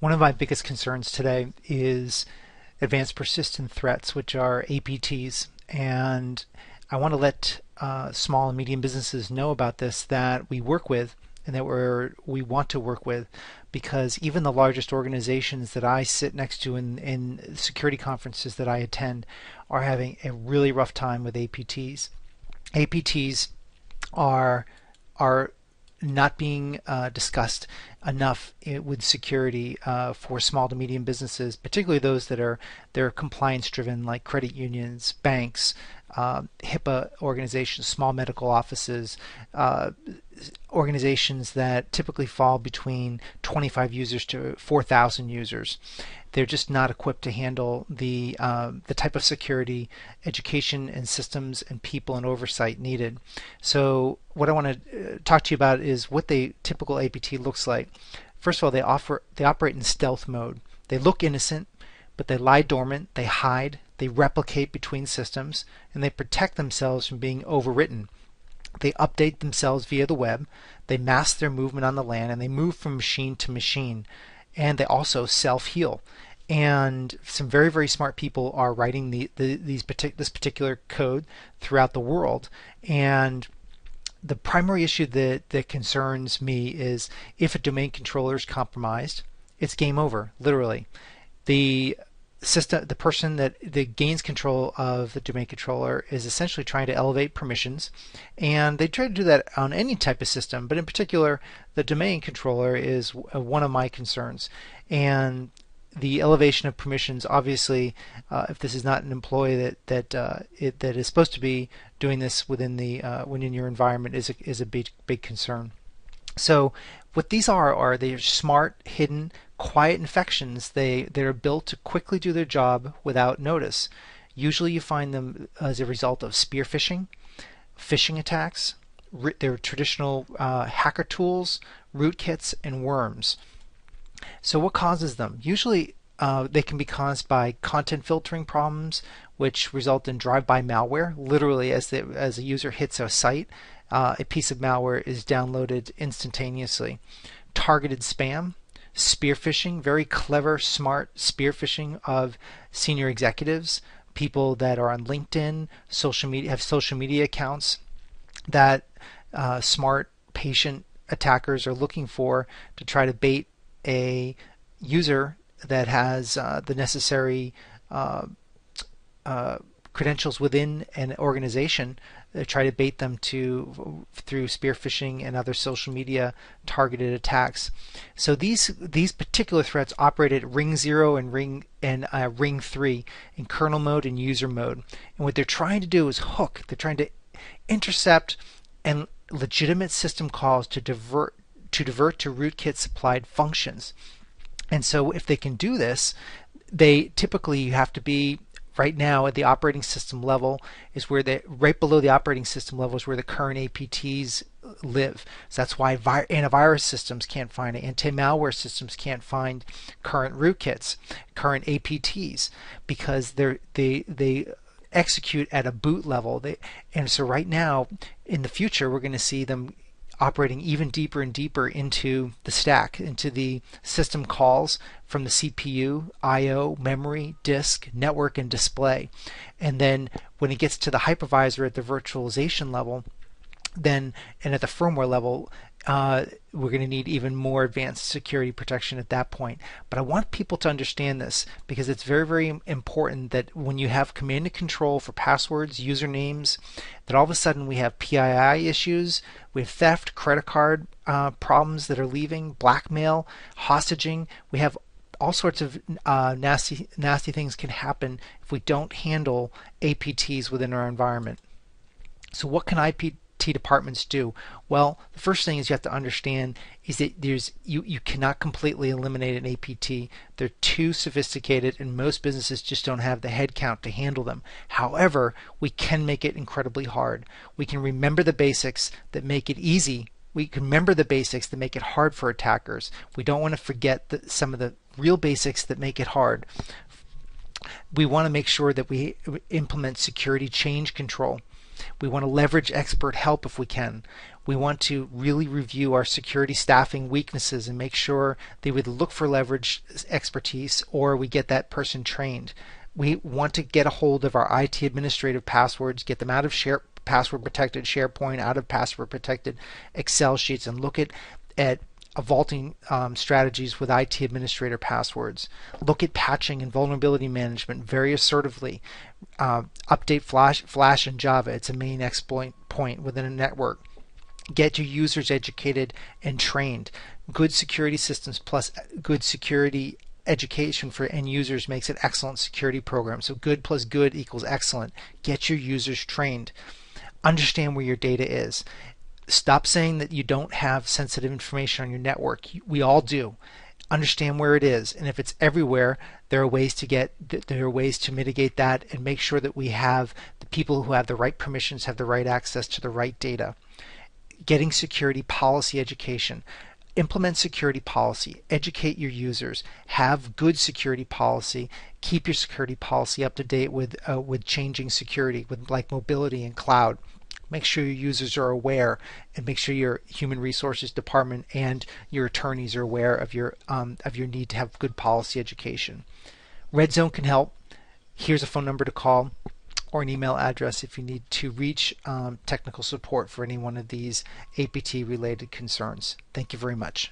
One of my biggest concerns today is advanced persistent threats, which are APTs. And I want to let small and medium businesses know about this, that we work with and that we want to work with, because even the largest organizations that I sit next to in security conferences that I attend are having a really rough time with APTs. APTs are not being discussed enough with security for small to medium businesses, particularly those that are they're compliance driven, like credit unions, banks, HIPAA organizations, small medical offices, organizations that typically fall between 25 users to 4,000 users. They're just not equipped to handle the type of security, education, and systems and people and oversight needed. So what I want to talk to you about is what the typical APT looks like. First of all, they operate in stealth mode. They look innocent, but they lie dormant, they hide, they replicate between systems, and they protect themselves from being overwritten. They update themselves via the web, they mask their movement on the LAN, and they move from machine to machine. And they also self-heal. And some very, very smart people are writing this particular code throughout the world. And the primary issue that concerns me is if a domain controller is compromised, it's game over, literally. The person that gains control of the domain controller is essentially trying to elevate permissions, and they try to do that on any type of system, but in particular the domain controller is one of my concerns. And the elevation of permissions, obviously, if this is not an employee that is supposed to be doing this within your environment, is a big concern. So what these are they're smart, hidden, quiet infections. They're built to quickly do their job without notice. Usually you find them as a result of spear phishing, phishing attacks, their traditional hacker tools, rootkits, and worms. So what causes them? Usually they can be caused by content filtering problems, which result in drive-by malware. Literally, as a user hits a site, a piece of malware is downloaded instantaneously. Targeted spam, spear phishing, very clever, smart spear phishing of senior executives, people that are on LinkedIn, social media, have social media accounts that smart, patient attackers are looking for to try to bait a user that has the necessary credentials within an organization. They try to bait them through spear phishing and other social media targeted attacks. So these particular threats operate at ring 0 and ring 3 in kernel mode and user mode. And what they're trying to do is hook. They're trying to intercept and legitimate system calls to divert to rootkit supplied functions. And so if they can do this, they typically have to be right now at the operating system level is where right below the operating system level is where the current APTs live. So that's why antivirus systems can't find it. Anti-malware systems can't find current rootkits, current APTs, because they execute at a boot level. And so right now, in the future, we're going to see them operating even deeper and deeper into the stack, into the system calls from the CPU, I/O, memory, disk, network, and display. And then when it gets to the hypervisor at the virtualization level, and at the firmware level, we're going to need even more advanced security protection at that point. But I want people to understand this because it's very, very important that when you have command and control for passwords, usernames, that all of a sudden we have PII issues, we have theft, credit card problems that are leaving, blackmail, hostaging. We have all sorts of nasty things can happen if we don't handle APTs within our environment. So what can IPT departments do? Well, the first thing is you have to understand is that you cannot completely eliminate an APT. They're too sophisticated and most businesses just don't have the headcount to handle them. However, we can make it incredibly hard. We can remember the basics that make it easy. We can remember the basics that make it hard for attackers. We don't want to forget some of the real basics that make it hard. We want to make sure that we implement security change control. We want to leverage expert help if we can. We want to really review our security staffing weaknesses and make sure they would look for leverage expertise or we get that person trained. We want to get a hold of our IT administrative passwords, get them out of password protected SharePoint, out of password protected Excel sheets, and look at vaulting strategies with IT administrator passwords. Look at patching and vulnerability management very assertively. Update Flash and Java. It's a main exploit point within a network. Get your users educated and trained. Good security systems plus good security education for end users makes an excellent security program. So good plus good equals excellent. Get your users trained. Understand where your data is. Stop saying that you don't have sensitive information on your network. We all do. Understand where it is, and if it's everywhere, there are ways to mitigate that and make sure that we have the people who have the right permissions have the right access to the right data. Getting security policy education. Implement security policy, educate your users, have good security policy, keep your security policy up to date with changing security, with like mobility and cloud. Make sure your users are aware, and make sure your human resources department and your attorneys are aware of your need to have good policy education. RedZone can help. Here's a phone number to call or an email address if you need to reach technical support for any one of these APT related concerns. Thank you very much.